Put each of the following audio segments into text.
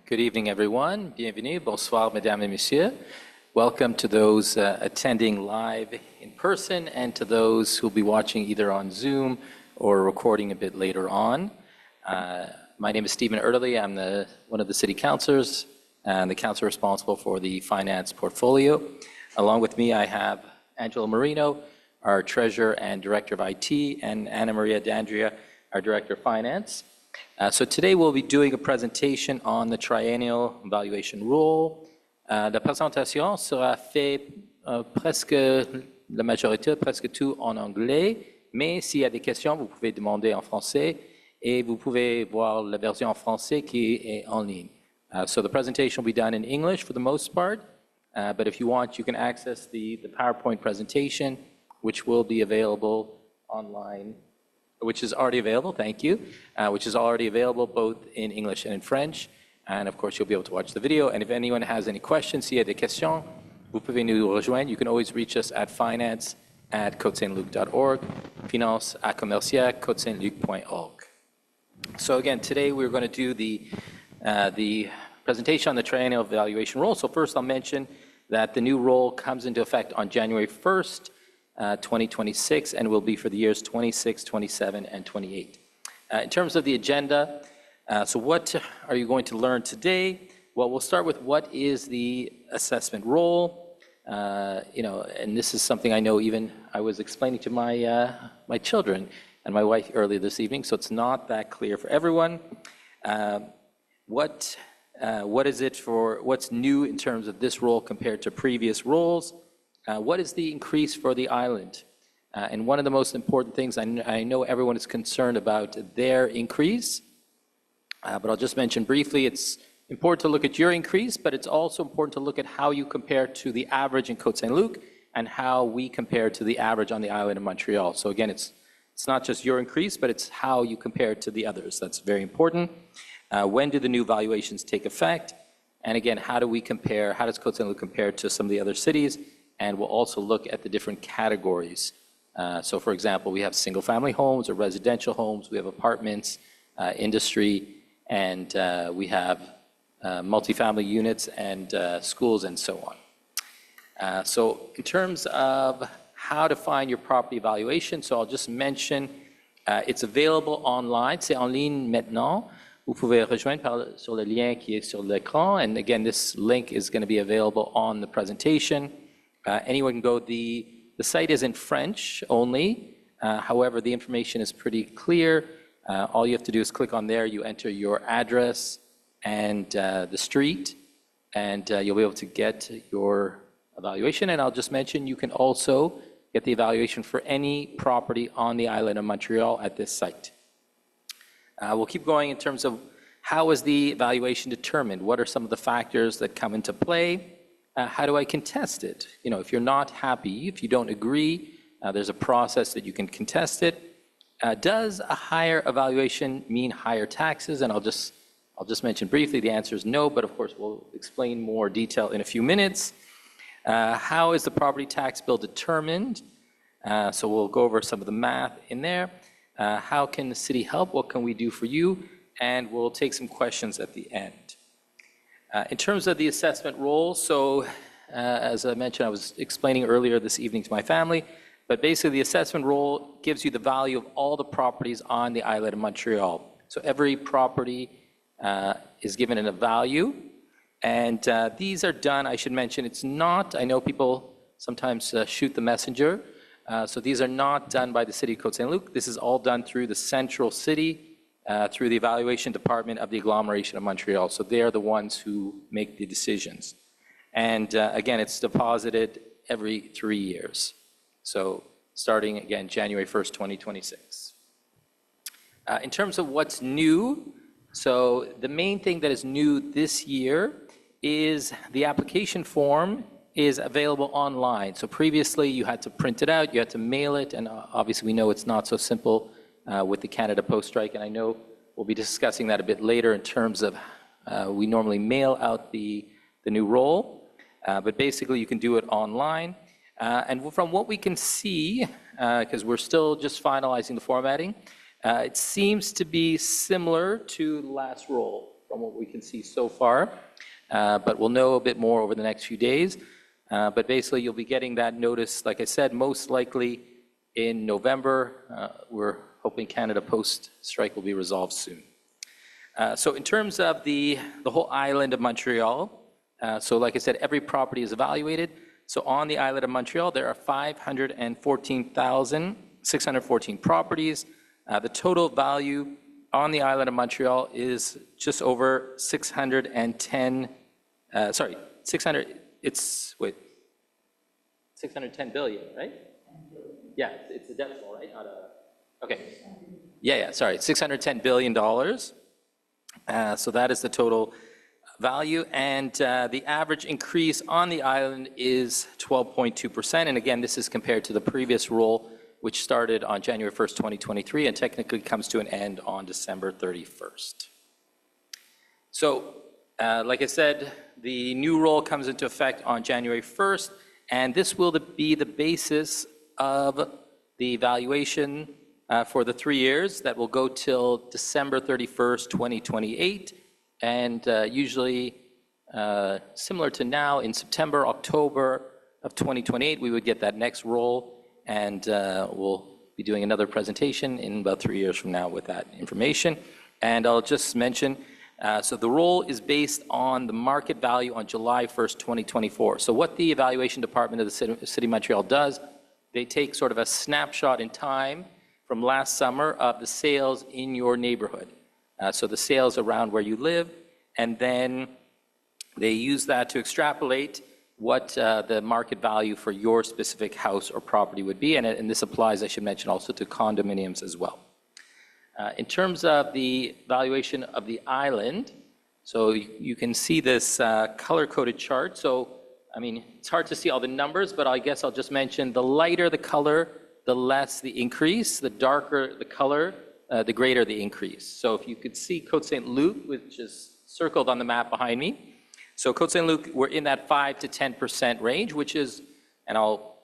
Good evening, everyone. Bienvenue. Bonsoir, mesdames et messieurs. Welcome to those attending live in person and to those who will be watching either on Zoom or recording a bit later on. My name is Stephen Erdely. I'm one of the city councilors and the councilor responsible for the finance portfolio. Along with me, I have Angela Marino, our treasurer and director of IT, and Anna Maria D'Andrea, our director of finance. So today we'll be doing a presentation on the triennial valuation rule. La présentation sera faite presque la majorité, presque tout en anglais, mais s'il y a des questions, vous pouvez demander en français et vous pouvez voir la version en français qui est en ligne. So the presentation will be done in English for the most part, but if you want, you can access the PowerPoint presentation, which will be available online. Which is already available, thank you, which is already available both in English and in French. And of course, you'll be able to watch the video. And if anyone has any questions, s'il y a des questions, vous pouvez nous rejoindre. You can always reach us at finance@cotesaintluc.org, finance@commercial.cotesaintluc.org. So again, today we're going to do the presentation on the triennial valuation rule. So first I'll mention that the new rule comes into effect on January 1st, 2026, and will be for the years 26, 27, and 28. In terms of the agenda, so what are you going to learn today? Well, we'll start with what is the assessment role. And this is something I know even I was explaining to my children and my wife earlier this evening, so it's not that clear for everyone. What is it for? What's new in terms of this role compared to previous roles? What is the increase for the island? And one of the most important things, I know everyone is concerned about their increase, but I'll just mention briefly, it's important to look at your increase, but it's also important to look at how you compare to the average in Côte-Saint-Luc and how we compare to the average on the island of Montreal. So again, it's not just your increase, but it's how you compare to the others. That's very important. When do the new valuations take effect? And again, how do we compare, how does Côte-Saint-Luc compare to some of the other cities? And we'll also look at the different categories. So for example, we have single-family homes or residential homes, we have apartments, industry, and we have multifamily units and schools and so on. So in terms of how to find your property valuation, so I'll just mention it's available online, c'est en ligne maintenant. Vous pouvez rejoindre sur le lien qui est sur l'écran, and again, this link is going to be available on the presentation. Anyone can go, the site is in French only, however, the information is pretty clear. All you have to do is click on there, you enter your address and the street, and you'll be able to get your evaluation. And I'll just mention, you can also get the evaluation for any property on the island of Montreal at this site. We'll keep going in terms of how is the evaluation determined? What are some of the factors that come into play? How do I contest it? If you're not happy, if you don't agree, there's a process that you can contest it. Does a higher evaluation mean higher taxes? And I'll just mention briefly, the answer is no, but of course we'll explain more detail in a few minutes. How is the property tax bill determined? So we'll go over some of the math in there. How can the city help? What can we do for you? And we'll take some questions at the end. In terms of the assessment role, so as I mentioned, I was explaining earlier this evening to my family, but basically the assessment role gives you the value of all the properties on the island of Montreal. So every property is given a value, and these are done, I should mention, it's not, I know people sometimes shoot the messenger, so these are not done by the city of Côte-Saint-Luc. This is all done through the central city, through the evaluation department of the agglomeration of Montreal. So they're the ones who make the decisions. And again, it's deposited every 3 years. So starting again, January 1st, 2026. In terms of what's new, so the main thing that is new this year is the application form is available online. So previously you had to print it out, you had to mail it, and obviously we know it's not so simple with the Canada Post strike, and I know we'll be discussing that a bit later in terms of we normally mail out the new role, but basically you can do it online. And from what we can see, because we're still just finalizing the formatting, it seems to be similar to the last role. from what we can see so far, but we'll know a bit more over the next few days. But basically, you'll be getting that notice, like I said, most likely in November. We're hoping Canada Post strike will be resolved soon. So in terms of the whole island of Montreal, so like I said, every property is evaluated. So on the island of Montreal, there are 514,614 properties. The total value on the island of Montreal is just over 610, it's 610 billion, right? Yeah, it's a decimal, right? Not a, okay. Yeah, sorry, $610 billion. So that is the total value, and the average increase on the island is 12.2%. And again, this is compared to the previous rule, which started on January 1st, 2023, and technically comes to an end on December 31st. So, like I said, the new rule comes into effect on January 1st, and this will be the basis of the valuation for the 3 years that will go till December 31st, 2028. And usually, similar to now, in September, October of 2028, we would get that next roll, and we'll be doing another presentation in about 3 years from now with that information. And I'll just mention, so the roll is based on the market value on July 1st, 2024. So what the evaluation department of the City of Montreal does, they take sort of a snapshot in time from last summer of the sales in your neighborhood. So the sales around where you live, and then they use that to extrapolate what the market value for your specific house or property would be, and this applies, I should mention, also to condominiums as well. In terms of the valuation of the island, so you can see this color-coded chart. So, I mean, it's hard to see all the numbers, but I guess I'll just mention the lighter the color, the less the increase, the darker the color, the greater the increase. So if you could see Côte-Saint-Luc, which is circled on the map behind me. So Côte-Saint-Luc, we're in that 5 to 10% range, which is, and I'll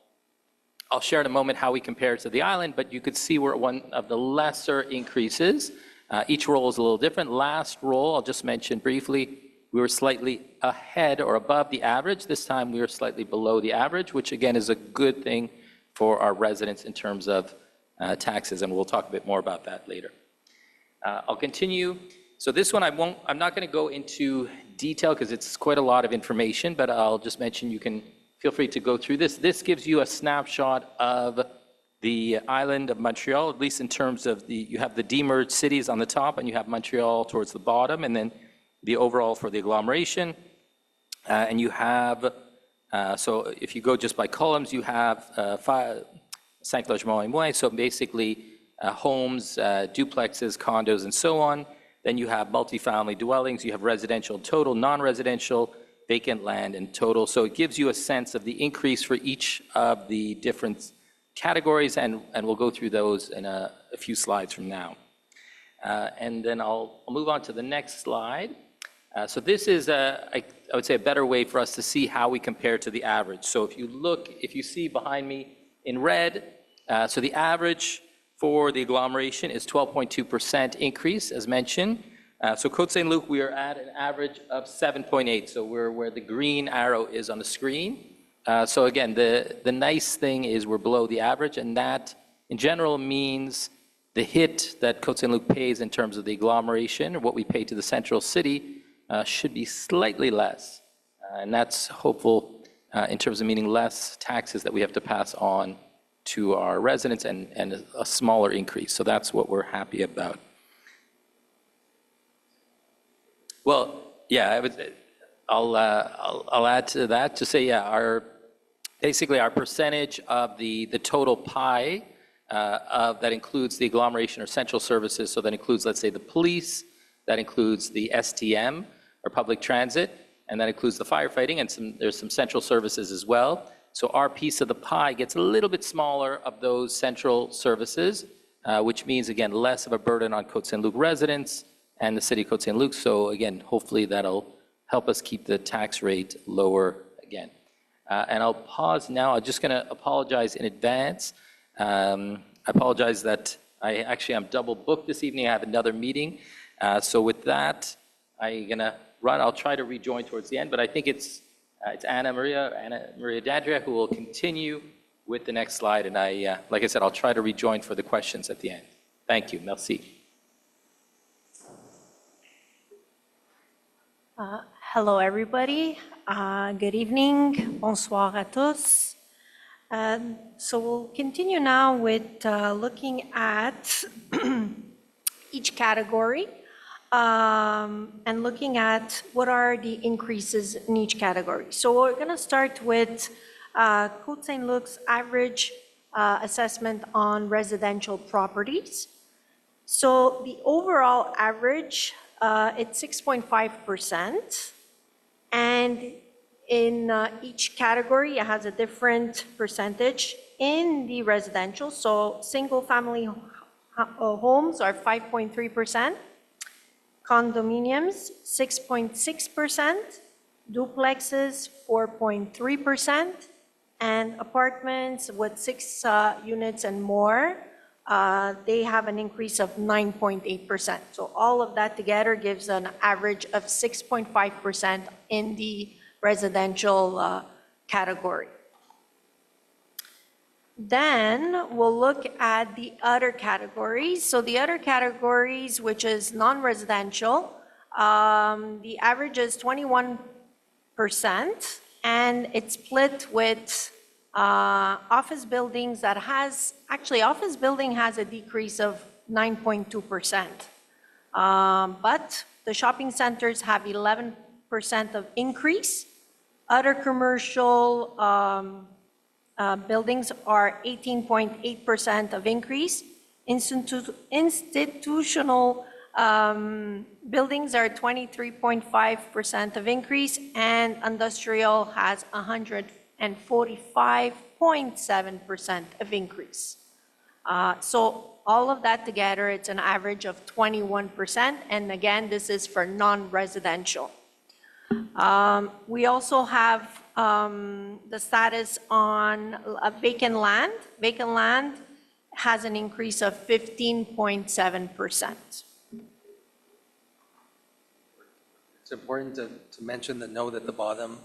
share in a moment how we compare to the island, but you could see we're at one of the lesser increases. Each roll is a little different. Last roll, I'll just mention briefly, we were slightly ahead or above the average. This time we were slightly below the average, which again is a good thing for our residents in terms of taxes, and we'll talk a bit more about that later. I'll continue. So this one I'm not going to go into detail because it's quite a lot of information, but I'll just mention you can feel free to go through this. This gives you a snapshot of the island of Montreal, at least in terms of you have the demerged cities on the top, and you have Montreal towards the bottom, and then the overall for the agglomeration. And you have, so if you go just by columns, you have 5 logements et moins, so basically homes, duplexes, condos, and so on. Then you have multifamily dwellings, you have residential total, non-residential, vacant land, and total. So it gives you a sense of the increase for each of the different categories, and we'll go through those in a few slides from now. And then I'll move on to the next slide. So this is, I would say, a better way for us to see how we compare to the average. So if you see behind me in red, so the average for the agglomeration is 12.2% increase, as mentioned. So Côte-Saint-Luc, we are at an average of 7.8. So we're where the green arrow is on the screen. So again, the nice thing is we're below the average, and that in general means the hit that Côte-Saint-Luc pays in terms of the agglomeration, or what we pay to the central city, should be slightly less. And that's hopeful in terms of meaning less taxes that we have to pass on to our residents, and a smaller increase. So that's what we're happy about. Well, yeah, I'll add to that to say, yeah, basically our percentage of the total pie that includes the agglomeration or central services. So that includes, let's say, the police, that includes the STM or public transit, and that includes the firefighting, and there's some central services as well. So our piece of the pie gets a little bit smaller of those central services, which means, again, less of a burden on Côte-Saint-Luc residents and the city of Côte-Saint-Luc. So again, hopefully that'll help us keep the tax rate lower again. And I'll pause now. I'm just going to apologize in advance. I apologize that I'm double booked this evening. I have another meeting. So with that, I'm going to run. I'll try to rejoin towards the end, but I think it's Anna Maria Dadria who will continue with the next slide. And like I said, I'll try to rejoin for the questions at the end. Thank you. Merci. Hello, everybody. Good evening. Bonsoir à tous. So we'll continue now with looking at each category and looking at what are the increases in each category. So we're going to start with Côte Saint-Luc's average assessment on residential properties. So the overall average, it's 6.5%. And in each category, it has a different percentage. In the residential, so single-family homes are 5.3%, condominiums 6.6%, duplexes 4.3%, and apartments with 6 units and more, they have an increase of 9.8%. So all of that together gives an average of 6.5% in the residential category. Then we'll look at the other categories. So the other categories, which is non-residential, the average is 21%, and it's split with office buildings that office building has a decrease of 9.2%. But the shopping centers have 11% of increase. Other commercial buildings are 18.8% of increase. Institutional buildings are 23.5% of increase, and industrial has 145.7% of increase. So all of that together, it's an average of 21%, and again, this is for non-residential. We also have the status on vacant land. Vacant land has an increase of 15.7%. It's important to mention the note at the bottom,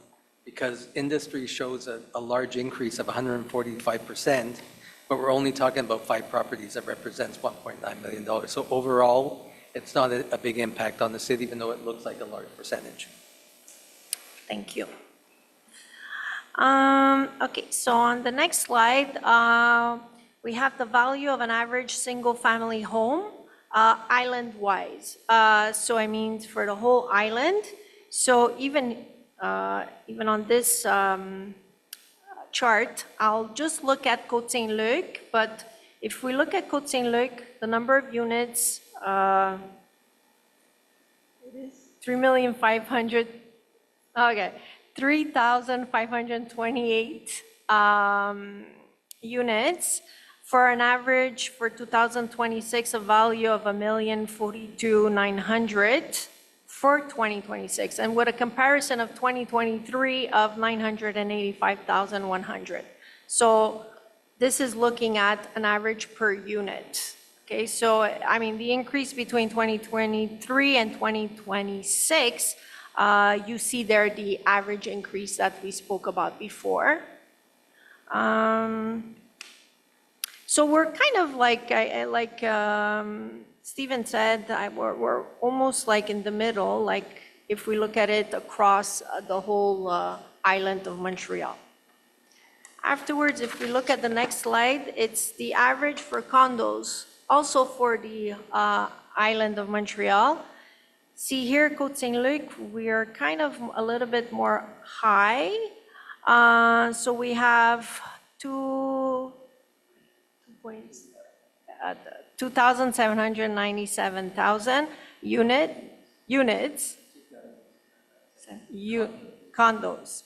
because industry shows a large increase of 145%, but we're only talking about 5 properties that represents $1.9 million. So overall, it's not a big impact on the city, even though it looks like a large percentage. Thank you. Okay, so on the next slide, we have the value of an average single-family home, island-wise. So I mean for the whole island. So even on this chart, I'll just look at Côte Saint-Luc, but if we look at Côte Saint-Luc, the number of units, it is 3,500,000. Okay, 3,528 units for an average for 2026, a value of 1,042,900 for 2026, and with a comparison of 2023 of 985,100. So this is looking at an average per unit. Okay, so I mean the increase between 2023 and 2026. You see there the average increase that we spoke about before. So we're kind of like Stephen said, we're almost like in the middle, like if we look at it across the whole island of Montreal. Afterwards, if we look at the next slide, it's the average for condos, also for the island of Montreal. See here, Côte Saint-Luc, we are kind of a little bit more high. So we have 2,797,000 units, condos,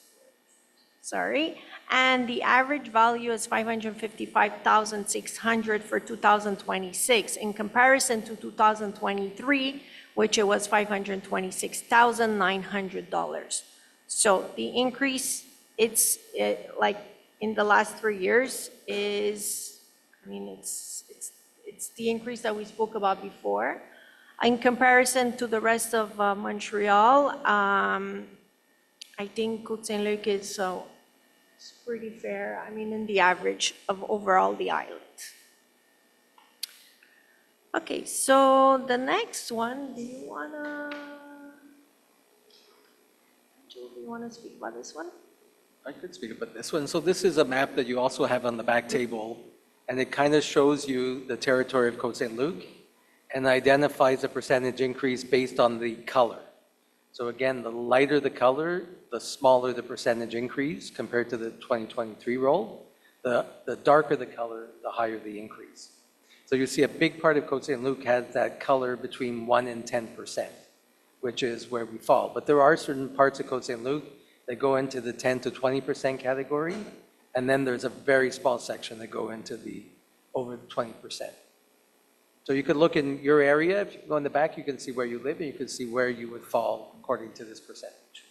sorry. And the average value is 555,600 for 2026 in comparison to 2023, which it was $526,900. So the increase, it's like in the last 3 years is, I mean, it's the increase that we spoke about before. In comparison to the rest of Montreal, I think Saint-Luc is it's pretty fair. I mean, in the average of overall the island. Okay, so the next one, do you wanna speak about this one? I could speak about this one. So this is a map that you also have on the back table, and it kind of shows you the territory of Côte-Saint-Luc and identifies a percentage increase based on the color. So again, the lighter the color, the smaller the percentage increase compared to the 2023 roll. The darker the color, the higher the increase. So you see a big part of Côte-Saint-Luc has that color between 1 and 10%, which is where we fall. But there are certain parts of Côte-Saint-Luc that go into the 10 to 20% category, and then there's a very small section that go into the over 20%. So you could look in your area. If you go in the back, you can see where you live, and you can see where you would fall according to this percentage.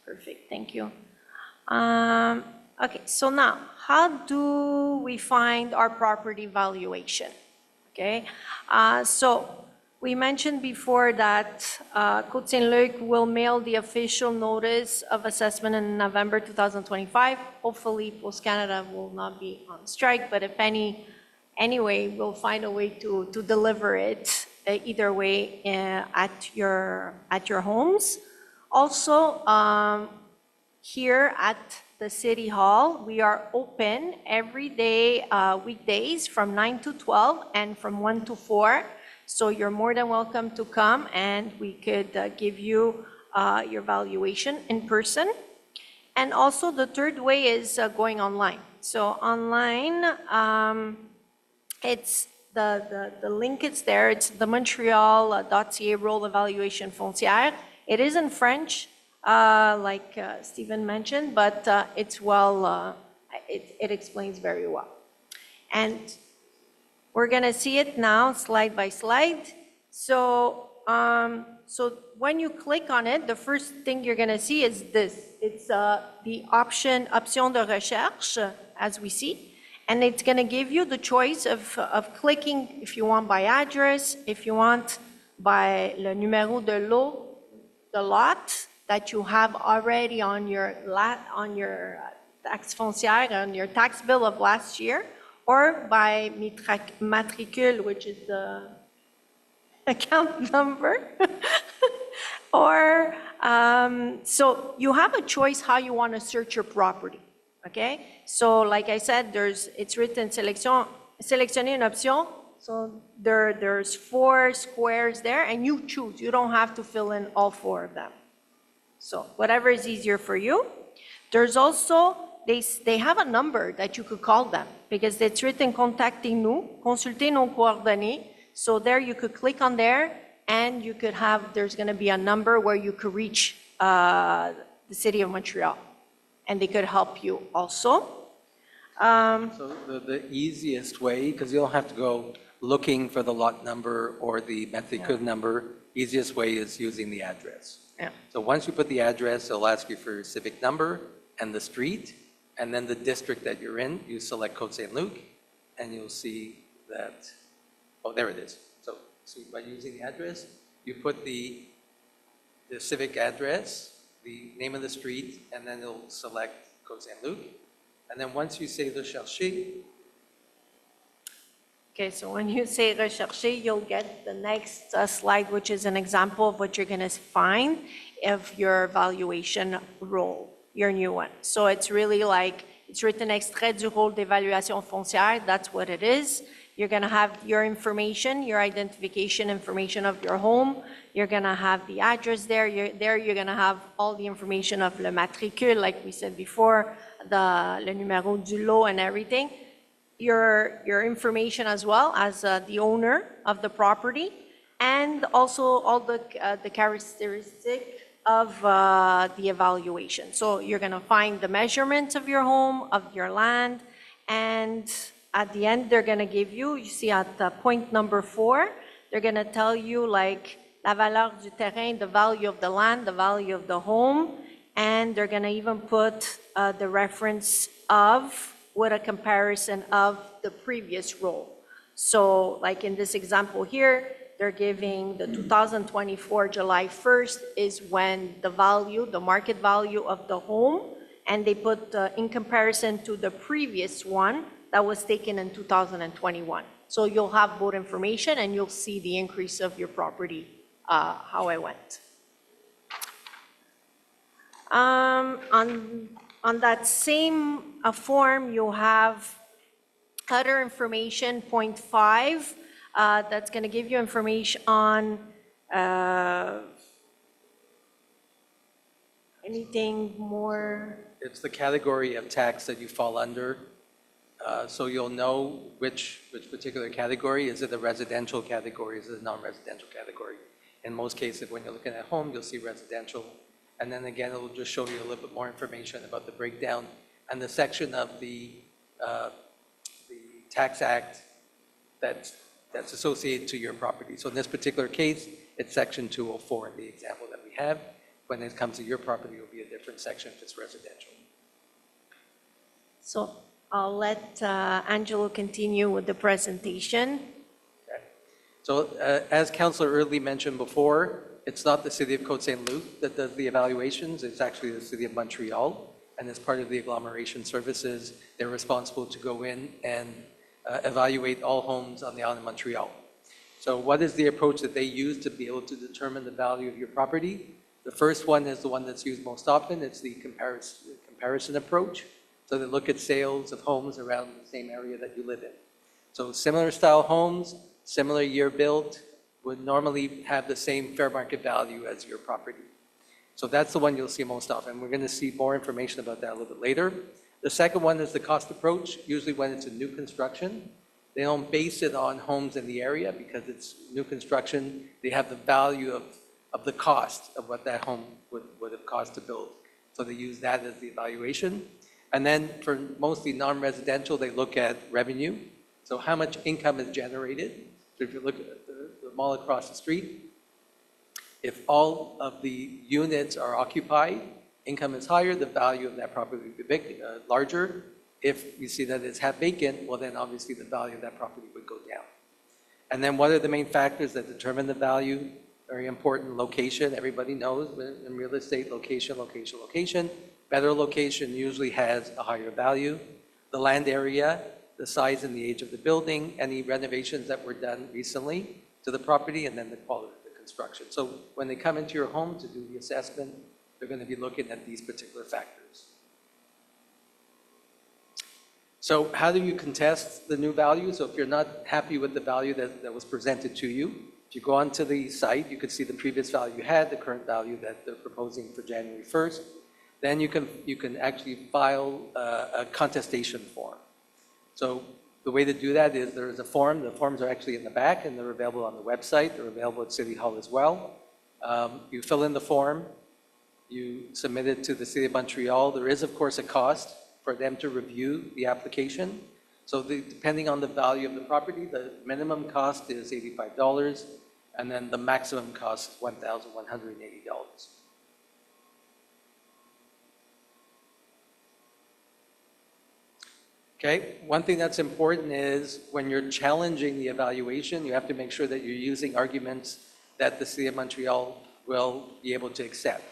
Perfect, thank you. Okay, so now, how do we find our property valuation? Okay, so we mentioned before that Côte-Saint-Luc will mail the official notice of assessment in November 2025. Hopefully, Post Canada will not be on strike, but if anyway, we'll find a way to deliver it either way at your homes. Also, here at the City Hall, we are open every day, weekdays from 9 to 12 and from 1 to 4. So you're more than welcome to come, and we could give you your valuation in person. And also the third way is going online. So online, it's the link is there. It's the Montreal.ca role evaluation foncière. It is in French, like Stephen mentioned, but it's it explains very well. And we're gonna see it now slide by slide. So, so when you click on it, the first thing you're gonna see is this. It's the option de recherche, as we see. And it's gonna give you the choice of clicking if you want by address, if you want by le numéro de lot, the lot that you have already on your tax foncière, on your tax bill of last year, or by matricule, which is the account number. Or, so you have a choice how you want to search your property, okay? So like I said, it's written sélectionner une option. So there's 4 squares there, and you choose. You don't have to fill in all 4 of them. So whatever is easier for you. There's also, they have a number that you could call them, because it's written contactez-nous, consultez nos coordonnées. So there you could click on there, and you could have, there's going to be a number where you could reach the City of Montreal, and they could help you also. So the easiest way, because you don't have to go looking for the lot number or the matricule number, easiest way is using the address. Yeah. So once you put the address, it'll ask you for your civic number and the street, and then the district that you're in. You select Côte-Saint-Luc, and you'll see that, oh, there it is. So by using the address, you put the civic address, the name of the street, and then it'll select Côte-Saint-Luc. And then once you say rechercher. Okay, so when you say rechercher, you'll get the next slide, which is an example of what you're going to find of your valuation role, your new one. So it's really like, it's written extrait du rôle d'évaluation foncière. That's what it is. You're going to have your information, your identification information of your home. You're going to have the address there. You're going to have all the information of le matricule, like we said before, le numéro du lot and everything. Your information as well as the owner of the property, and also all the characteristic of the evaluation. So you're going to find the measurements of your home, of your land, and at the end they're going to give you see at point number 4, they're going to tell you like la valeur du terrain, the value of the land, the value of the home, and they're going to even put the reference of with a comparison of the previous role. So like in this example here, they're giving the 2024 July 1st is when the value, the market value of the home, and they put in comparison to the previous one that was taken in 2021. So you'll have both information and you'll see the increase of your property, how it went. On that same form, you'll have other information, point 5, that's going to give you information on anything more. It's the category of tax that you fall under. So you'll know which particular category. Is it a residential category? Is it a non-residential category? In most cases, when you're looking at home, you'll see residential. And then again, it'll just show you a little bit more information about the breakdown and the section of the Tax Act that's associated to your property. So in this particular case, it's section 204 in the example that we have. When it comes to your property, it will be a different section if it's residential. So I'll let Angelo continue with the presentation. Okay. So as Councillor Early mentioned before, it's not the City of Côte-Saint-Luc that does the evaluations, it's actually the City of Montreal. And as part of the agglomeration services, they're responsible to go in and evaluate all homes on the island of Montreal. So what is the approach that they use to be able to determine the value of your property? The first one is the one that's used most often. It's the comparison approach. So they look at sales of homes around the same area that you live in. So similar style homes, similar year built, would normally have the same fair market value as your property. So that's the one you'll see most often. We're going to see more information about that a little bit later. The second one is the cost approach. Usually when it's a new construction, they don't base it on homes in the area because it's new construction. They have the value of the cost of what that home would have cost to build. So they use that as the evaluation. And then for mostly non-residential, they look at revenue. So how much income is generated. So if you look at the mall across the street, if all of the units are occupied, income is higher, the value of that property would be larger. If you see that it's half vacant, well then obviously the value of that property would go down. And then what are the main factors that determine the value? Very important, location. Everybody knows in real estate, location, location, location. Better location usually has a higher value. The land area, the size and the age of the building, any renovations that were done recently to the property, and then the quality of the construction. So when they come into your home to do the assessment, they're going to be looking at these particular factors. So how do you contest the new value? So if you're not happy with the value that was presented to you, if you go onto the site, you can see the previous value you had, the current value that they're proposing for January 1st. Then you can actually file a contestation form. So the way to do that is there is a form. The forms are actually in the back and they're available on the website. They're available at City Hall as well. You fill in the form, you submit it to the City of Montreal. There is, of course, a cost for them to review the application. So depending on the value of the property, the minimum cost is $85, and then the maximum cost is $1,180. Okay, one thing that's important is when you're challenging the evaluation, you have to make sure that you're using arguments that the City of Montreal will be able to accept.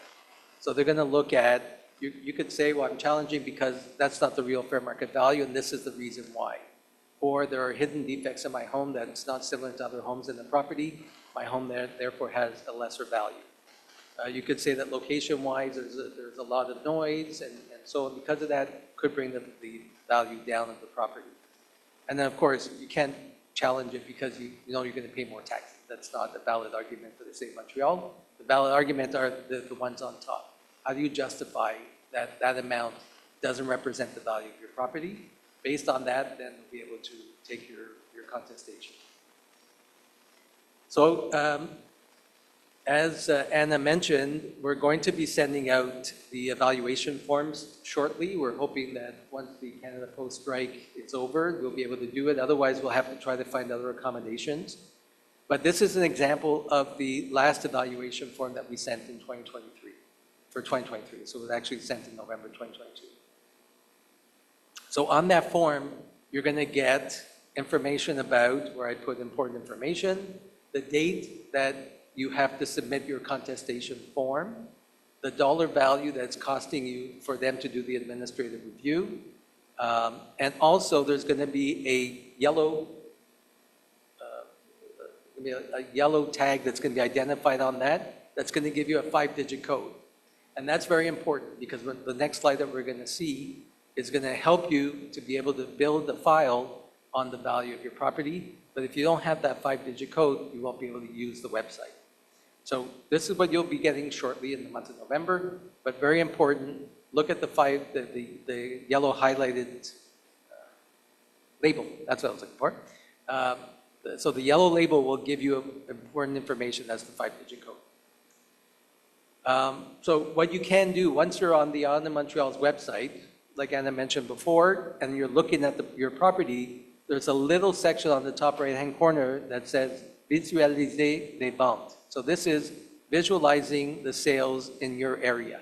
So they're going to look at, you could say, well, I'm challenging because that's not the real fair market value and this is the reason why. Or there are hidden defects in my home that's not similar to other homes in the property. My home therefore has a lesser value. You could say that location-wise, there's a lot of noise and so because of that, could bring the value down of the property. And then of course, you can't challenge it because you know you're going to pay more taxes. That's not a valid argument for the City of Montreal. The valid argument are the ones on top. How do you justify that that amount doesn't represent the value of your property? Based on that, then you'll be able to take your contestation. So as Anna mentioned, we're going to be sending out the evaluation forms shortly. We're hoping that once the Canada Post strike is over, we'll be able to do it. Otherwise, we'll have to try to find other accommodations. But this is an example of the last evaluation form that we sent in 2023, for 2023. So it was actually sent in November 2022. So on that form, you're going to get information about, where I put important information, the date that you have to submit your contestation form, the dollar value that's costing you for them to do the administrative review, and also there's going to be a yellow tag that's going to be identified on that, that's going to give you a 5-digit code. And that's very important because the next slide that we're going to see is going to help you to be able to build a file on the value of your property. But if you don't have that 5-digit code, you won't be able to use the website. So this is what you'll be getting shortly in the month of November, but very important, look at the yellow highlighted label, that's what I was looking for. So the yellow label will give you important information, that's the 5-digit code. So what you can do, once you're on the Island of Montreal's website, like Anna mentioned before, and you're looking at your property, there's a little section on the top right-hand corner that says Visualiser les ventes. So this is visualizing the sales in your area.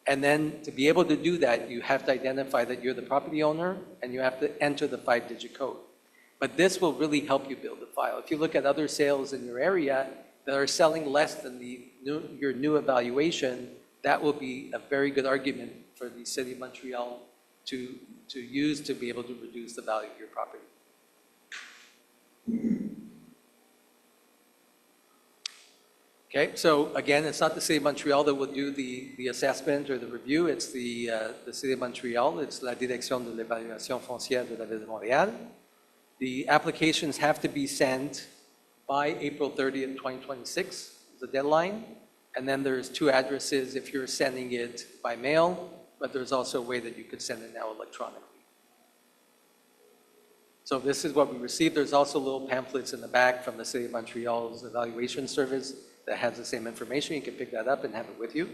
And then to be able to do that, you have to identify that you're the property owner and you have to enter the 5-digit code. But this will really help you build a file. If you look at other sales in your area that are selling less than your new evaluation, that will be a very good argument for the City of Montreal to use to be able to reduce the value of your property. Okay, so again, it's not the City of Montreal that will do the assessment or the review, it's the City of Montreal, it's la Direction de l'Évaluation foncière de la Ville de Montréal. The applications have to be sent by April 30th, 2026, the deadline. And then there's 2 addresses if you're sending it by mail, but there's also a way that you could send it now electronically. So this is what we received. There's also little pamphlets in the back from the City of Montreal's evaluation service that has the same information. You can pick that up and have it with you.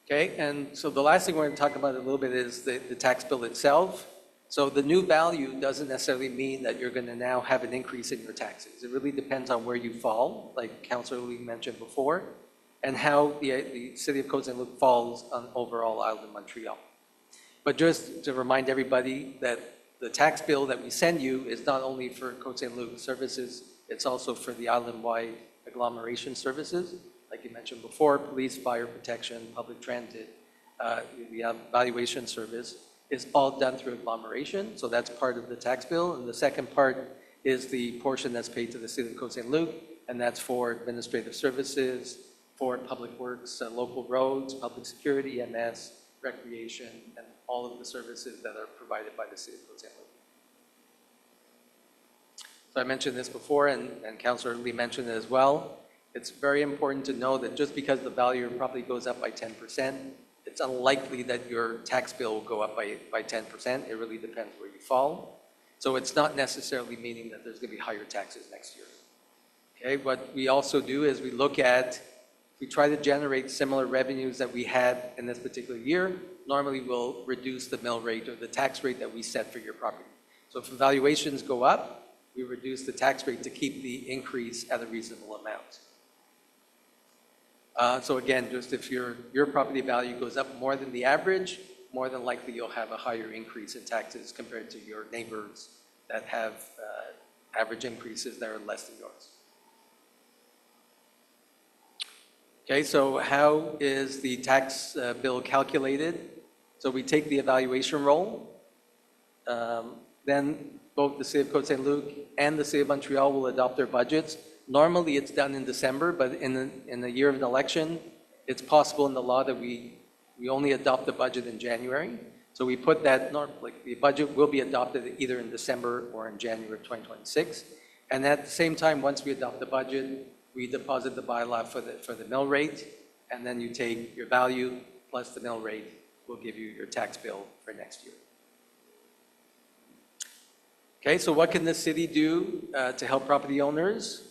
Okay, and so the last thing we're going to talk about a little bit is the tax bill itself. So the new value doesn't necessarily mean that you're going to now have an increase in your taxes. It really depends on where you fall, like Councillor Lee mentioned before, and how the City of Côte-Saint-Luc falls on overall Island of Montreal. But just to remind everybody that the tax bill that we send you is not only for Côte-Saint-Luc services, it's also for the island-wide agglomeration services, like you mentioned before, police, fire protection, public transit, the evaluation service is all done through agglomeration, so that's part of the tax bill. And the second part is the portion that's paid to the City of Côte-Saint-Luc, and that's for administrative services, for public works, local roads, public security, EMS, recreation, and all of the services that are provided by the City of Côte-Saint-Luc. So I mentioned this before, and Councillor Lee mentioned it as well. It's very important to know that just because the value of your property goes up by 10%, it's unlikely that your tax bill will go up by 10%. It really depends where you fall. So it's not necessarily meaning that there's going to be higher taxes next year. Okay, what we also do is we try to generate similar revenues that we had in this particular year. Normally we'll reduce the mill rate or the tax rate that we set for your property. So if valuations go up, we reduce the tax rate to keep the increase at a reasonable amount. So again, just if your property value goes up more than the average, more than likely you'll have a higher increase in taxes compared to your neighbors that have average increases that are less than yours. Okay, so how is the tax bill calculated? So we take the evaluation roll, then both the City of Côte-Saint-Luc and the City of Montreal will adopt their budgets. Normally it's done in December, but in the year of an election, it's possible in the law that we only adopt the budget in January. So we put that, like the budget will be adopted either in December or in January of 2026. And at the same time, once we adopt the budget, we deposit the bylaw for the mill rate, and then you take your value plus the mill rate will give you your tax bill for next year. Okay, so what can the city do to help property owners?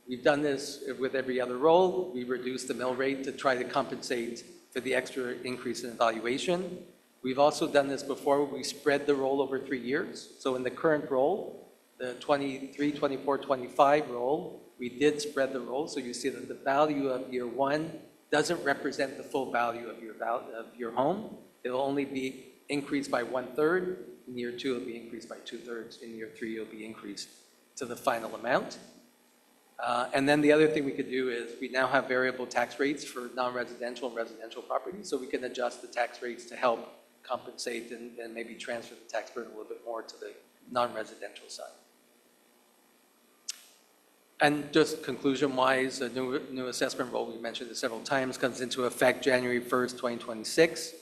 We've done this with every other role. We reduce the mill rate to try to compensate for the extra increase in valuation. We've also done this before. We spread the roll over 3 years. So in the current roll, the 23, 24, 25 roll, we did spread the roll. So you see that the value of year 1 doesn't represent the full value of your home. It'll only be increased by 1/3. In year 2, it'll be increased by 2/3. In year 3, it'll be increased to the final amount. And then the other thing we could do is we now have variable tax rates for non-residential and residential properties, so we can adjust the tax rates to help compensate and maybe transfer the tax burden a little bit more to the non-residential side. And just conclusion-wise, the new assessment role, we mentioned it several times, comes into effect January 1st, 2026.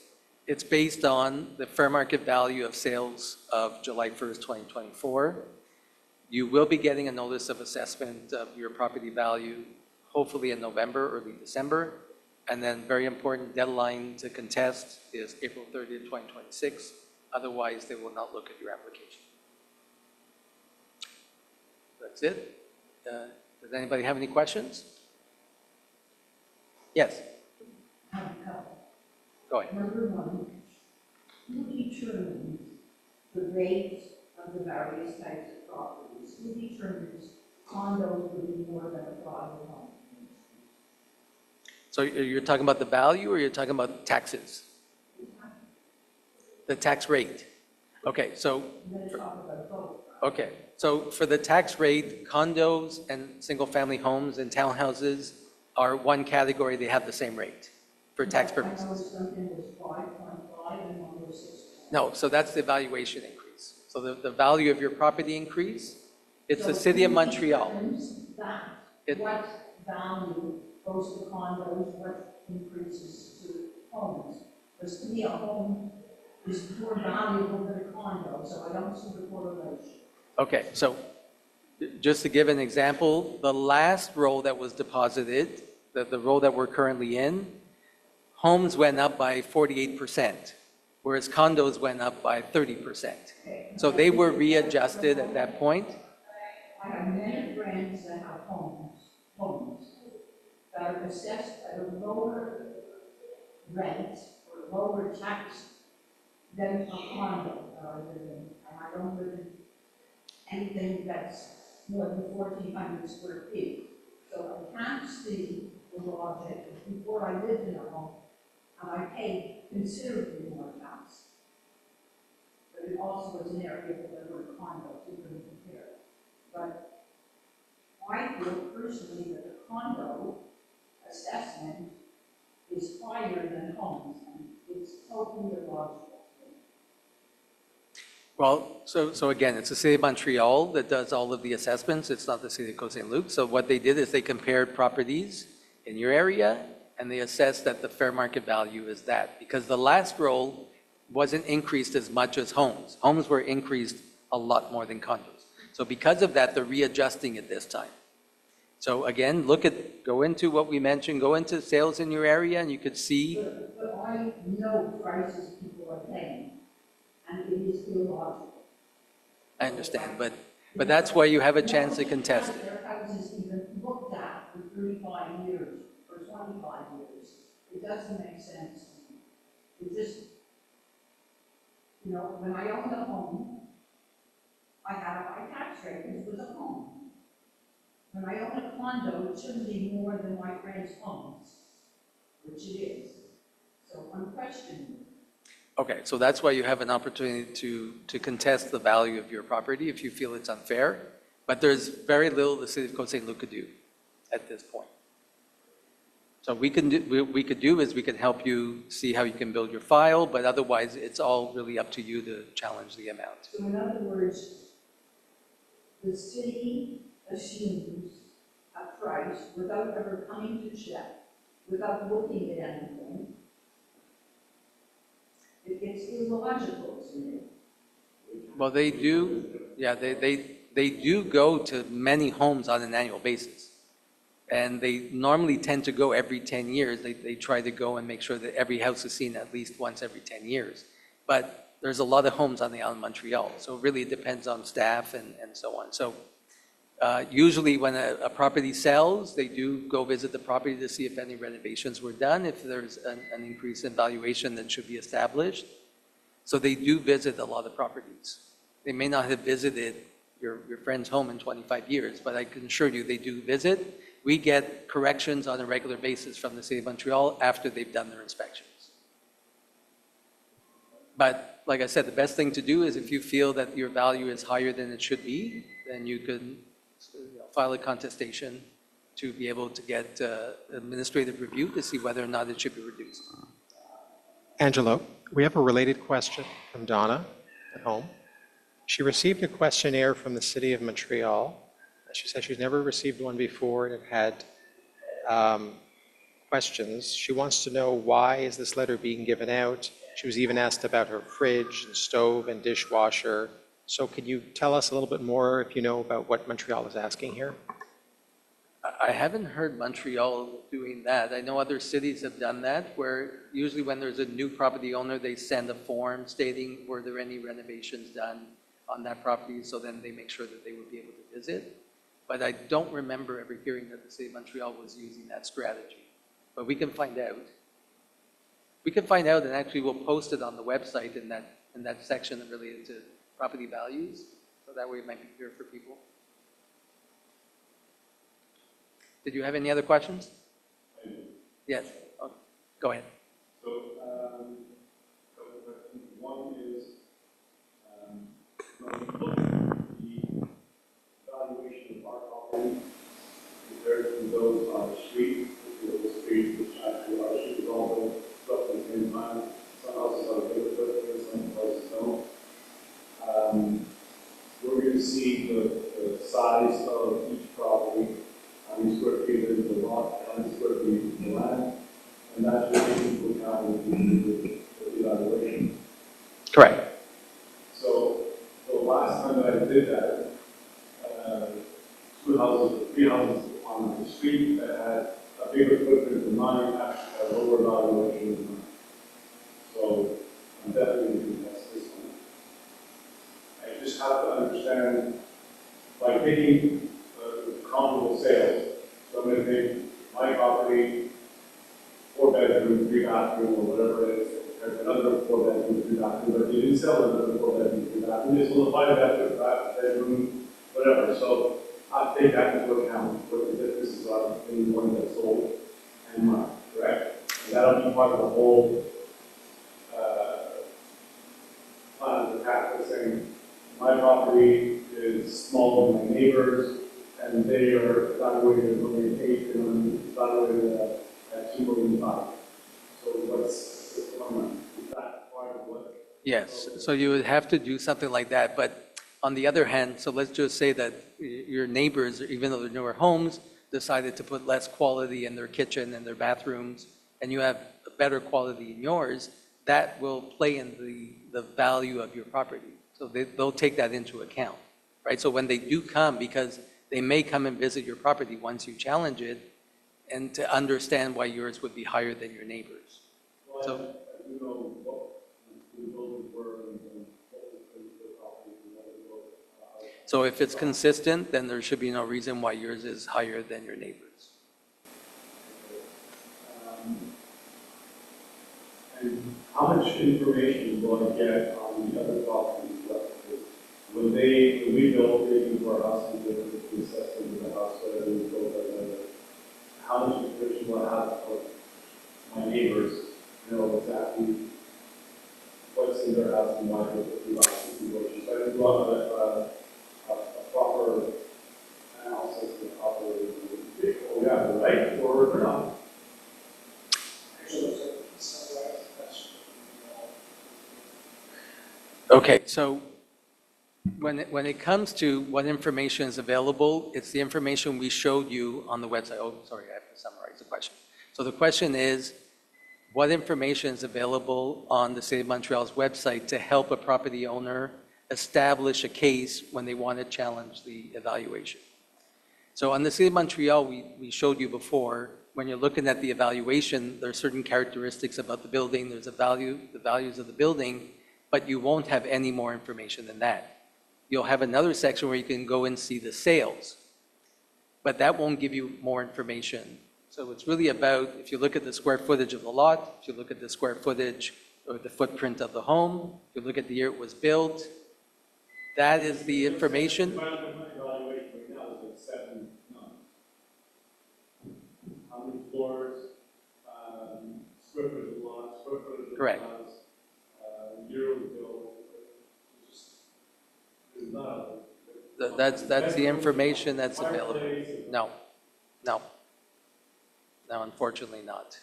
It's based on the fair market value of sales of July 1st, 2024. You will be getting a notice of assessment of your property value, hopefully in November, early December. And then very important deadline to contest is April 30th, 2026. Otherwise, they will not look at your application. That's it. Does anybody have any questions? Yes, I have a couple. go ahead. Number one, who determines the rate of the various types of properties? Who determines condos would be more than a private home? So you're talking about the value or you're talking about taxes? The tax rate. Okay, so, I'm going to talk about both. okay. So for the tax rate, condos and single-family homes and townhouses are one category. They have the same rate for tax I purposes. know something was 5.5 and one was 6%. No, so that's the valuation increase. So the value of your property increase, it's the city of Montreal. That, It- what value goes to condos, what increases to homes? Because to me, a home is more valuable than a condo, so I don't see the correlation. Okay, so just to give an example, the last roll that was deposited, the roll that we're currently in, homes went up by 48%, whereas condos went up by 30%. So they were readjusted at that point. I have many friends that have homes that are assessed at a lower rent or lower tax than a condo that I live in. And I don't live in anything that's more than 1,400 square feet. So I can't see the logic. Before I lived in a home, and I paid considerably more tax. But it also was an area where there were condos, you couldn't compare. But I feel personally that the condo assessment is higher than homes, and it's totally illogical. Well, so again, it's the city of Montreal that does all of the assessments. It's not the city of Saint-Luc. So what they did is they compared properties in your area and they assessed that the fair market value is that. Because the last roll wasn't increased as much as homes. Homes were increased a lot more than condos. So because of that, they're readjusting it this time. So again, go into what we mentioned, go into sales in your area and you could see. But I know prices people are paying, and it is illogical. I understand, but that's why you have a chance to contest it. Their houses even looked at for 35 years or 25 years. It doesn't make sense to me. It just, when I owned a home, I had a high tax rate because it was a home. When I own a condo, it shouldn't be more than my friend's homes, which it is. So I'm questioning it. Okay, so that's why you have an opportunity to contest the value of your property if you feel it's unfair. But there's very little the city of Côte-Saint-Luc could do at this point. So we could help you see how you can build your file, but otherwise it's all really up to you to challenge the amount. So in other words, the city assumes a price without ever coming to check, without looking at anything. It's illogical to me. Well, they do, yeah, they do go to many homes on an annual basis. And they normally tend to go every 10 years. They try to go and make sure that every house is seen at least once every 10 years. But there's a lot of homes on the island of Montreal. So it really depends on staff and so on. So usually when a property sells, they do go visit the property to see if any renovations were done, if there's an increase in valuation that should be established. So they do visit a lot of properties. They may not have visited your friend's home in 25 years, but I can assure you they do visit. We get corrections on a regular basis from the city of Montreal after they've done their inspections. But like I said, the best thing to do is if you feel that your value is higher than it should be, then you can file a contestation to be able to get administrative review to see whether or not it should be reduced. Angelo, we have a related question from Donna at home. She received a questionnaire from the City of Montreal. She said she's never received one before and it had questions. She wants to know why is this letter being given out. She was even asked about her fridge and stove and dishwasher. So could you tell us a little bit more if you know about what Montreal is asking here? I haven't heard Montreal doing that. I know other cities have done that, where usually when there's a new property owner, they send a form stating were there any renovations done on that property, so then they make sure that they would be able to visit. But I don't remember ever hearing that the City of Montreal was using that strategy. But we can find out. We can find out, and actually we'll post it on the website in that section related to property values, so that way it might be clear for people. Did you have any other questions? Yes. Oh, go ahead. So, couple questions. One is, when we look at the valuation of our property compared to those on the street, the street, which actually our street is all built roughly the same time. Some houses are bigger footprints, some houses don't. We're going to see the size of each property, how many square feet is the lot, how many square feet is the land, and that's what taken into account with the evaluation. Correct. So the last time that I did that, three houses on the street that had a bigger footprint than mine actually had a lower valuation than mine. So I'm definitely going to test this one. I just have to understand, by taking comparable sales, so I'm going to take my property, 4-bedroom, 3-bathroom, or whatever it is, there's another 4-bedroom, 3-bathroom, but you didn't sell another 4-bedroom, 3-bathroom, it's still a 5-bedroom, whatever. So I take that into account, what the differences are between the one that's sold and mine, correct? And that'll be part of the whole plan of the tax, saying my property is smaller than my neighbors, and they are evaluated at $1.8 million, and I'm evaluated at $2.5 million. So what's the formula? Is that part of what? Yes, so you would have to do something like that, but on the other hand, so let's just say that your neighbors, even though they're newer homes, decided to put less quality in their kitchen and their bathrooms, and you have a better quality in yours, that will play in the value of your property. So they'll take that into account, right? So when they do come, because they may come and visit your property once you challenge it, and to understand why yours would be higher than your neighbors. Well, So, I do know what the buildings were and what was the property and what it was. so if it's consistent, then there should be no reason why yours is higher than your neighbors. And how much information will I get on the other properties? When we built, they do our house and the assessment of the house, whatever we built, how much information will I have for my neighbors to know exactly what's in their house and why they're putting the situation? So I didn't go a proper analysis, a proper, oh yeah, they're right or they're not. Okay, so when it comes to what information is available, it's the information we showed you on the website. Oh, sorry, I have to summarize the question. So the question is, what information is available on the City of Montreal's website to help a property owner establish a case when they want to challenge the evaluation? So on the City of Montreal, we showed you before, when you're looking at the evaluation, there are certain characteristics about the building, there's the values of the building, but you won't have any more information than that. You'll have another section where you can go and see the sales, but that won't give you more information. So it's really about, if you look at the square footage of the lot, if you look at the square footage or the footprint of the home, if you look at the year it was built, that is the information. My evaluation right now is at 7, 9. How many floors, square footage of the lot, square footage of the Correct. house, year it was built, That's the information that's available. No, no. No, unfortunately not.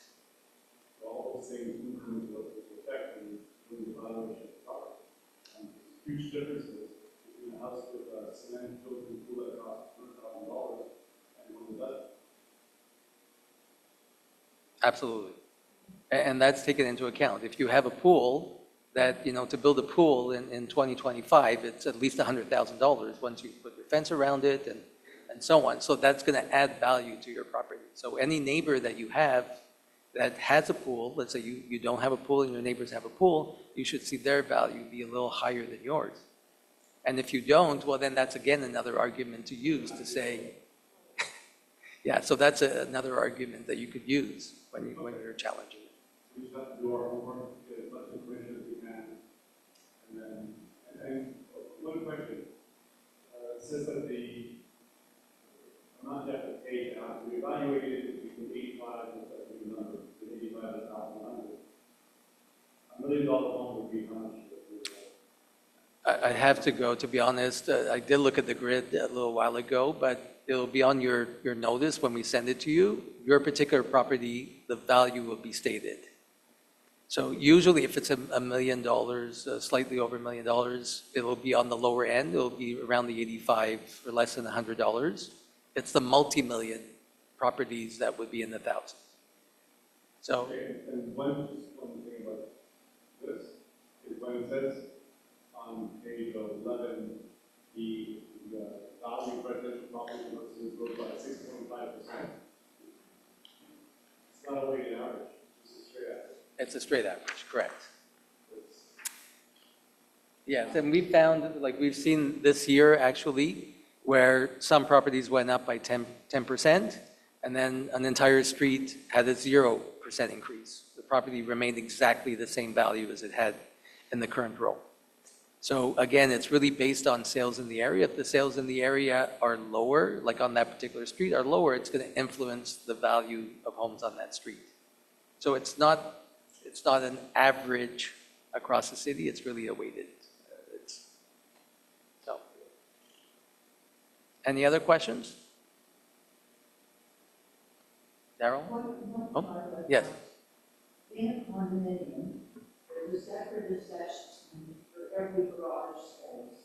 All those things do come into effect when the valuation of property. And there's huge differences between a house with a cement building pool that costs $100,000 and one that doesn't. Absolutely. And that's taken into account. If you have a pool that, to build a pool in 2025, it's at least $100,000 once you put your fence around it and so on. So that's going to add value to your property. So any neighbor that you have that has a pool, let's say you don't have a pool and your neighbors have a pool, you should see their value be a little higher than yours. And if you don't, well, then that's again another argument to use to say, yeah, so that's another argument that you could use when you're challenging it. We just have to do our homework, get as much information as we can. And one question, it says that the amount you have to pay now, we evaluated it between 85 and 70 number, the 85 and 1,100. $1 million home would be how much? I have to go, to be honest. I did look at the grid a little while ago, but it'll be on your notice when we send it to you. Your particular property, the value will be stated. So usually if it's $1 million, slightly over $1 million, it'll be on the lower end. It'll be around the 85 or less than $100. It's the multi-million properties that would be in the thousands. So Okay, and one thing about this is when it says on page 11, the value of residential property grows by 6.5%. It's not a weighted average, it's a straight average. it's a straight average, correct. Yes, and we found, like we've seen this year actually, where some properties went up by 10%, and then an entire street had a 0% increase. The property remained exactly the same value as it had in the current roll. So again, it's really based on sales in the area. If the sales in the area are lower, like on that particular street are lower, it's going to influence the value of homes on that street. So it's not an average across the city, it's really a weighted. So, any other questions? Daryl? Oh, yes. In a condominium, there's a separate assessment for every garage space.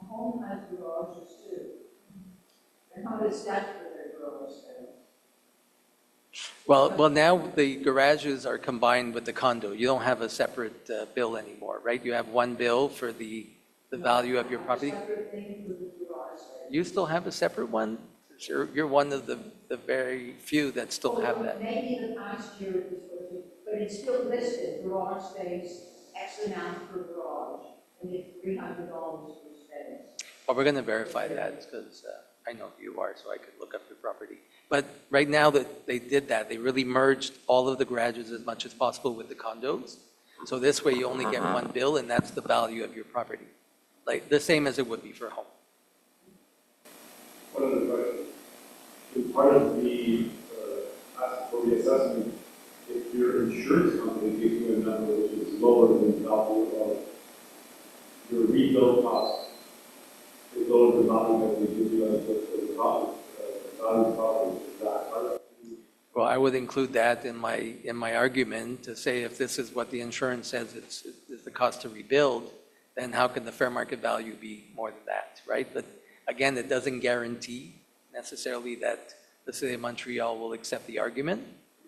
A home has garages too. And how does that for their garage space? Well, now the garages are combined with the condo. You don't have a separate bill anymore, right? You have one bill for the value of your property. Separate thing for the garage space. You still have a separate one? You're one of the very few that still have that. Maybe in the past year it was supposed to, but it's still listed, garage space, X amount per garage, and it's $300 per space. Well, we're going to verify that because I know who you are, so I could look up your property. But right now that they did that, they really merged all of the garages as much as possible with the condos. So this way you only get one bill, and that's the value of your property. Like the same as it would be for a home. One other question. In part of the for the assessment, if your insurance company gives you a number which is lower than the value of your rebuild cost, is lower than the value that we give you as the property, value of property, is that part of it? Well, I would include that in my argument to say if this is what the insurance says it's the cost to rebuild, then how can the fair market value be more than that, right? But again, it doesn't guarantee necessarily that the City of Montreal will accept the argument.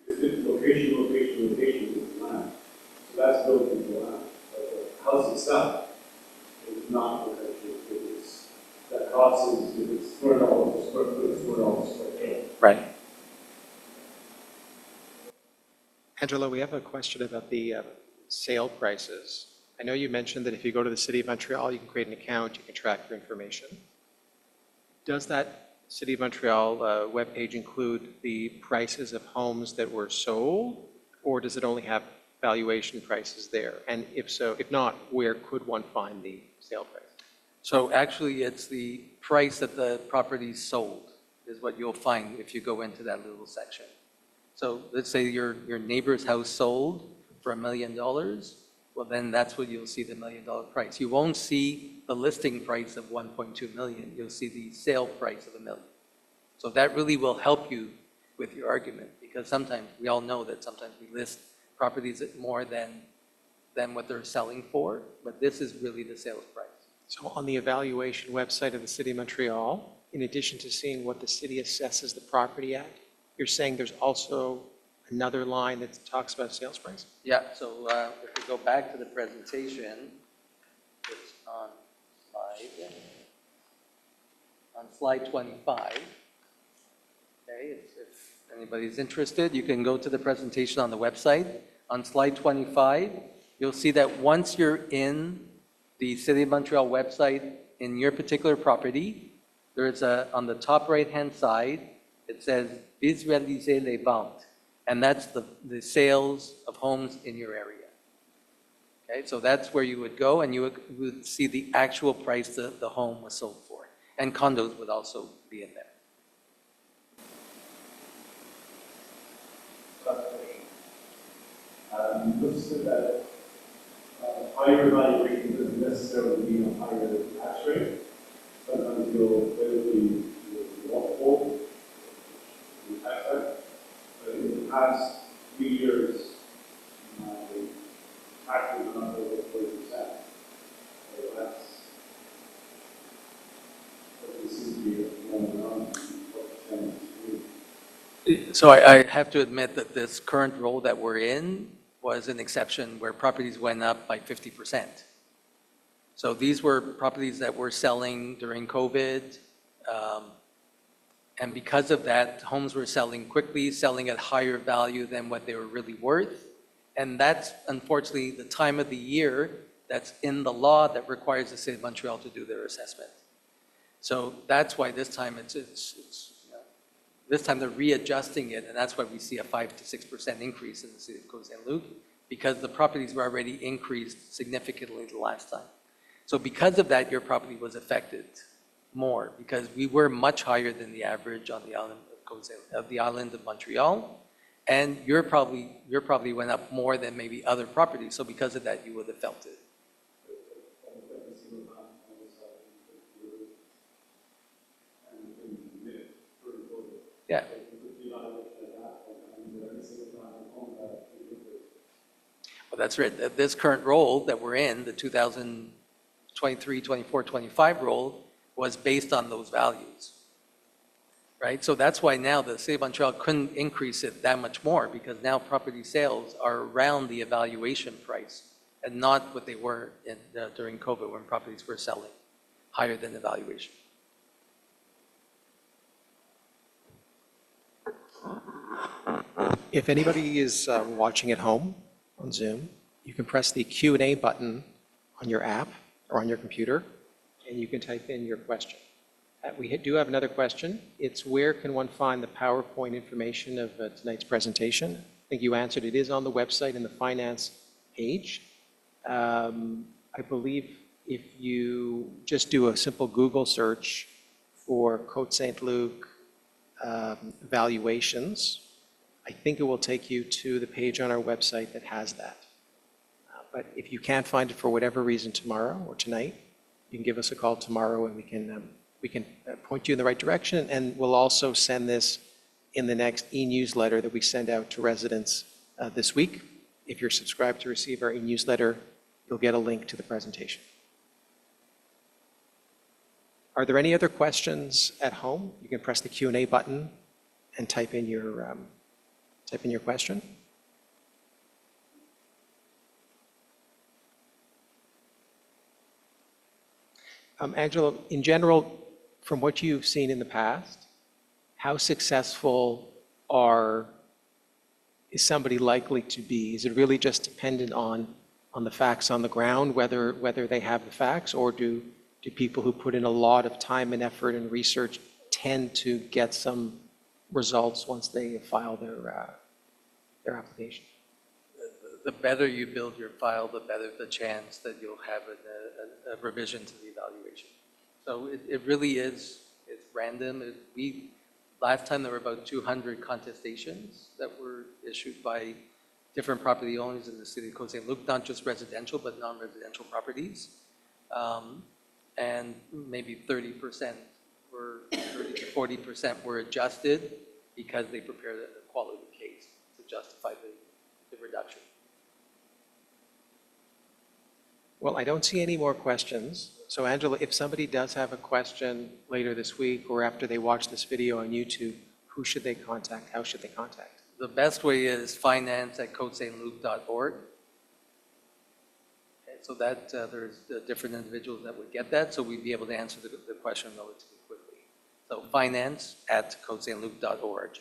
It's location is land. So that's built into the land. But the house itself is not location. It's that cost is if it's $4 per square foot, it's $4 per square foot. Right. Angela, we have a question about the sale prices. I know you mentioned that if you go to the City of Montreal, you can create an account, you can track your information. Does that City of Montreal webpage include the prices of homes that were sold, or does it only have valuation prices there? And if so, if not, where could one find the sale price? So actually, it's the price that the property sold is what you'll find if you go into that little section. So let's say your neighbor's house sold for $1 million. well, then that's what you'll see the $1 million price. You won't see the listing price of 1.2 million. You'll see the sale price of $1 million. So that really will help you with your argument, because sometimes, we all know that sometimes we list properties at more than what they're selling for, but this is really the sales price. So on the evaluation website of the City of Montreal, in addition to seeing what the city assesses the property at, you're saying there's also another line that talks about sales price? Yeah, so if we go back to the presentation, it's on slide 25. Okay, if anybody's interested, you can go to the presentation on the website. On slide 25, you'll see that once you're in the City of Montreal website in your particular property, there's on the top right-hand side, it says visualiser les ventes, and that's the sales of homes in your area. Okay, so that's where you would go, and you would see the actual price the home was sold for, and condos would also be in there. Listed that higher valuation doesn't necessarily mean a higher tax rate. Sometimes you'll be multiple in the tax rate. But in the past few years, my taxes are not over 40%. So that's what we seem to be going on. So I have to admit that this current role that we're in was an exception where properties went up by 50%. So these were properties that were selling during COVID. And because of that, homes were selling quickly, selling at higher value than what they were really worth. And that's unfortunately the time of the year that's in the law that requires the City of Montreal to do their assessment. So that's why this time this time they're readjusting it, and that's why we see a 5 to 6% increase in the City of Saint-Luc, because the properties were already increased significantly the last time. So because of that, your property was affected more, because we were much higher than the average on the island of Montreal, and your property went up more than maybe other properties. So because of that, you would have felt it. Yeah. Well, that's right. This current role that we're in, the 2023, 24, 25 role, was based on those values, right? So that's why now the City of Montreal couldn't increase it that much more, because now property sales are around the evaluation price and not what they were during COVID, when properties were selling higher than the valuation. If anybody is watching at home on Zoom, you can press the Q&A button on your app or on your computer, and you can type in your question. We do have another question. It's where can one find the PowerPoint information of tonight's presentation? I think you answered it is on the website in the finance page. I believe if you just do a simple Google search for Côte Saint-Luc valuations, I think it will take you to the page on our website that has that. But if you can't find it for whatever reason tomorrow or tonight, you can give us a call tomorrow, and we can point you in the right direction. And we'll also send this in the next e-newsletter that we send out to residents this week. If you're subscribed to receive our e-newsletter, you'll get a link to the presentation. Are there any other questions at home? You can press the Q&A button and type in your question. Angela, in general, from what you've seen in the past, how successful is somebody likely to be? Is it really just dependent on the facts on the ground, whether they have the facts, or do people who put in a lot of time and effort and research tend to get some results once they file their application? The better you build your file, the better the chance that you'll have a revision to the evaluation. So it really is, it's random. Last time there were about 200 contestations that were issued by different property owners in the city of Côte Saint-Luc, not just residential, but non-residential properties. And maybe 30% were, 30 to 40% were adjusted because they prepared a quality case to justify the reduction. Well, I don't see any more questions. So Angela, if somebody does have a question later this week or after they watch this video on YouTube, who should they contact? How should they contact? The best way is finance@cotesaintluc.org. Okay, so that there's different individuals that would get that, so we'd be able to answer the question relatively quickly. So finance@cotesaintluc.org.